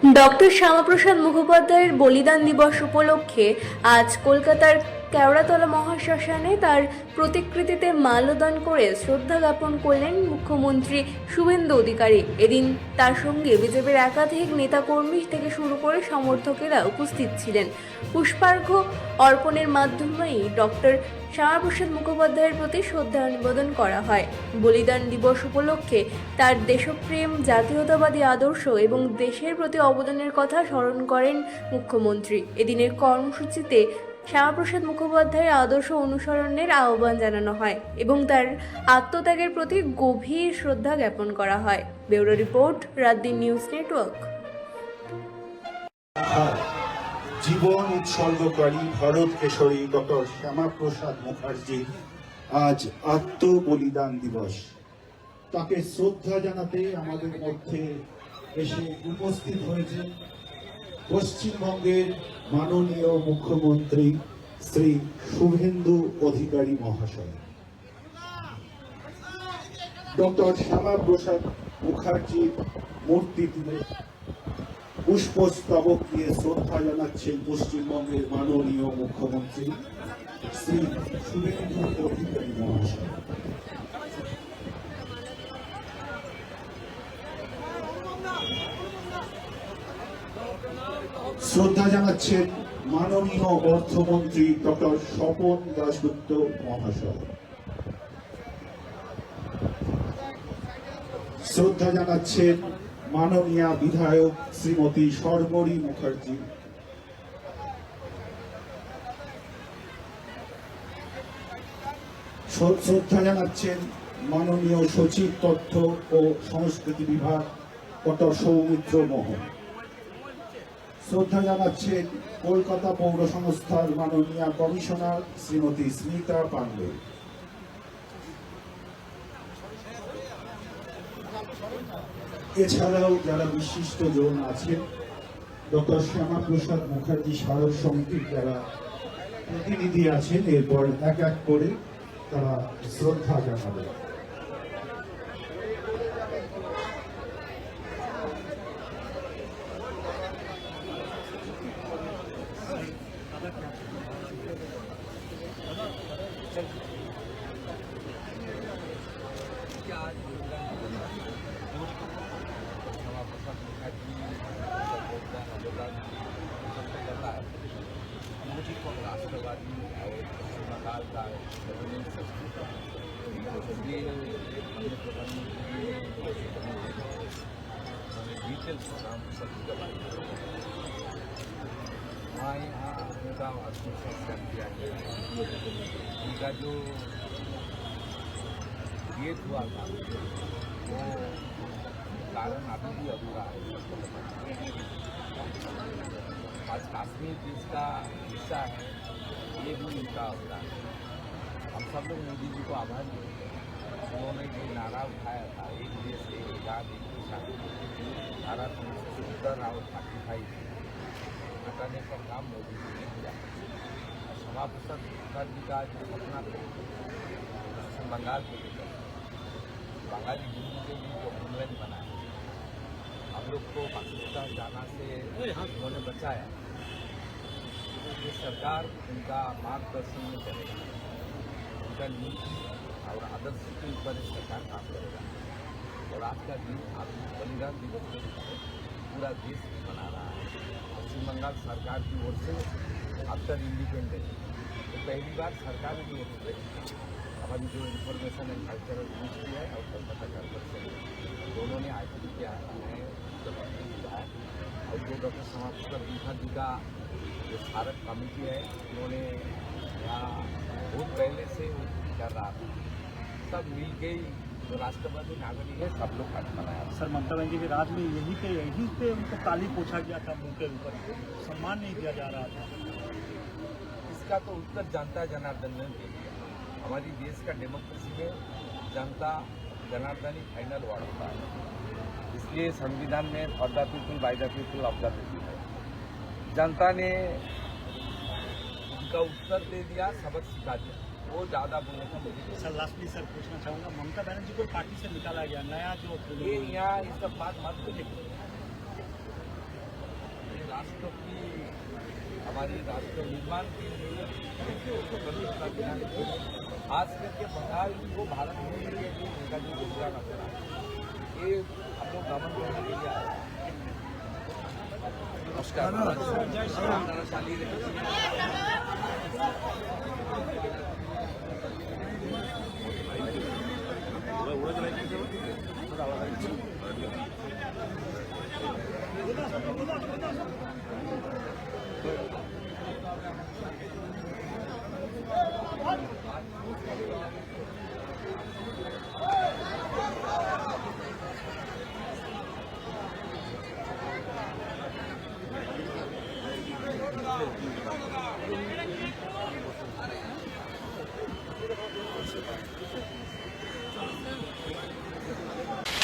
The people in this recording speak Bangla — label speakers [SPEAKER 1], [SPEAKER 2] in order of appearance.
[SPEAKER 1] ডক্টর শ্যামাপ্রসাদ মুখোপাধ্যায়ের বলিদান দিবস উপলক্ষে আজ কলকাতার কেওড়াতলা মহাশ্মশানে তার প্রতিকৃতিতে মাল্যদান করে শ্রদ্ধা জ্ঞাপন করলেন মুখ্যমন্ত্রী শুভেন্দু অধিকারী। এদিন তার সঙ্গে বিজেপির একাধিক নেতাকর্মী থেকে শুরু করে সমর্থকেরা উপস্থিত ছিলেন। পুষ্পার্ঘ্য অর্পণের মাধ্যমেই ডক্টর শ্যামাপ্রসাদ মুখোপাধ্যায়ের প্রতি শ্রদ্ধা নিবেদন করা হয়। বলিদান দিবস উপলক্ষে তার দেশপ্রেম, জাতীয়তাবাদী আদর্শ এবং দেশের প্রতি অবদানের কথা স্মরণ করেন মুখ্যমন্ত্রী। এদিনের কর্মসূচিতে শ্যামাপ্রসাদ মুখোপাধ্যায়ের আদর্শ অনুসরণের আহ্বান জানানো হয় এবং তার আত্মত্যাগের প্রতি গভীর শ্রদ্ধা জ্ঞাপন করা হয়। Bureau report, রাতদিন news network.
[SPEAKER 2] জীবন উৎসর্গকারী ভারত কেশরী ডক্টর শ্যামাপ্রসাদ মুখার্জি আজ আত্মবলিদান দিবস। তাকে শ্রদ্ধা জানাতে আমাদের মধ্যে এসে উপস্থিত হয়েছে পশ্চিমবঙ্গের মাননীয় মুখ্যমন্ত্রী শ্রী শুভেন্দু অধিকারী মহাশয়। ডক্টর শ্যামাপ্রসাদ মুখার্জির মূর্তিতে পুষ্পস্তবক দিয়ে শ্রদ্ধা জানাচ্ছেন পশ্চিমবঙ্গের মাননীয় মুখ্যমন্ত্রী শ্রী শুভেন্দু অধিকারী মহাশয়। শ্রদ্ধা জানাচ্ছেন মাননীয় অর্থমন্ত্রী ডক্টর স্বপন দাশগুপ্ত মহাশয়। শ্রদ্ধা জানাচ্ছেন মাননীয় বিধায়ক শ্রীমতী শর্বরী মুখার্জি। শ্রদ্ধা জানাচ্ছেন মাননীয় সচিব তথ্য ও সংস্কৃতি বিভাগ ডক্টর সৌমিত্র মোহন। শ্রদ্ধা জানাচ্ছেন কলকাতা পৌর সংস্থার মাননীয় কমিশনার শ্রীমতী স্মিতা পান্ডে। এছাড়াও যারা বিশিষ্ট জন আছেন, ডক্টর শ্যামাপ্রসাদ মুখার্জি স্মারক সমিতির যারা প্রতিনিধি আছেন, এরপর এক এক করে তারা শ্রদ্ধা জানাবেন।
[SPEAKER 3] राष्ट्रवादी और पश्चिम बंगाल का डिटेल्स वहाँ यहाँ उनका आत्मसंस्कार किया गया। उनका जो गेट हुआ था वो कारण अभी भी अधूरा है। आज कश्मीर जिसका हिस्सा है ये भी उनका होता है। हम सब लोग मोदी जी को आभार देते हैं। उन्होंने जो नारा उठाया था एक देश एक विकास एक दिशा, नारा 1970 और 35 हटाने का काम मोदी जी ने किया। श्यामाप्रसाद मुखर्जी का जो सपना था पश्चिम बंगाल को लेकर बंगाली हिंदू के लिए जो होमलैंड बना है, हम लोग को पाकिस्तान जाना से उन्होंने बचाया। ये सरकार उनका मार्गदर्शन में चलेगा, उनका नीति और आदर्श के ऊपर सरकार काम करेगा। और आज का दिन आप बलिदान दिवस के रूप में पूरा देश मना रहा है। पश्चिम बंगाल सरकार की ओर से आफ्टर इंडिपेंडेंस तो पहली बार सरकार की ओर से हमारी जो इंफॉर्मेशन एंड कल्चरल मिनिस्ट्री है और कलकत्ता कॉर्पोरेशन दोनों ने आईटी किया है और जो डॉक्टर श्यामाप्रसाद मुखर्जी का जो स्मारक कमेटी है उन्होंने यहाँ बहुत पहले से कर रहा था, सब मिल के जो राष्ट्रपति नागरिक है सब लोग आज मनाया।
[SPEAKER 4] सर ममता बनर्जी के राज में यहीं पे उनको काली पोछा गया था, मुंह के ऊपर सम्मान नहीं दिया जा रहा था।
[SPEAKER 3] इसका तो उत्तर जनता जनार्दन ने दे दिया। हमारी देश का डेमोक्रेसी में जनता जनार्दन ही फाइनल वर्ड होता है, इसलिए संविधान में for the people by the people of the people है। जनता ने उनका उत्तर दे दिया, सबक सिखा दिया, वो ज़्यादा बोलने का मुझे।
[SPEAKER 4] सर लास्टली सर पूछना चाहूँगा, ममता बनर्जी को पार्टी से निकाला गया, नया जो
[SPEAKER 3] ये यहाँ इस सब बात मत तो लिखो। राष्ट्र की हमारी राष्ट्र निर्माण के लिए स्वतंत्रता दिलाने के लिए खास करके बंगाल को भारत में नेताजी गुजरान अपना ये हम लोग गमन करने के लिए आए हैं। नमस्कार আপনারা চালিয়ে রেখেছেন।